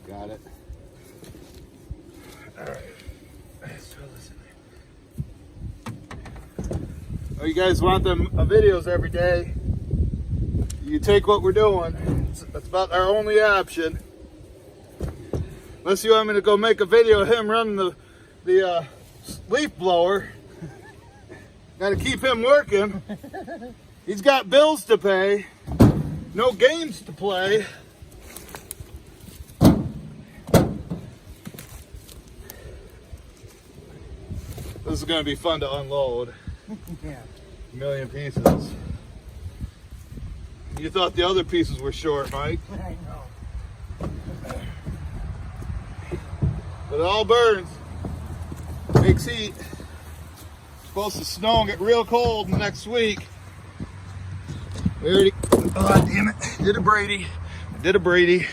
Got it. All right. Oh, you guys want them videos every day? You take what we're doing. That's about our only option. Unless you want me to go make a video of him running the leaf blower. Got to keep him working. He's got bills to pay. No games to play. This is going to be fun to unload. Yeah. A million pieces. You thought the other pieces were short, Mike. I know. But it all burns. Makes heat. It's supposed to snow and get real cold next week. We already, oh damn it, did a Brady.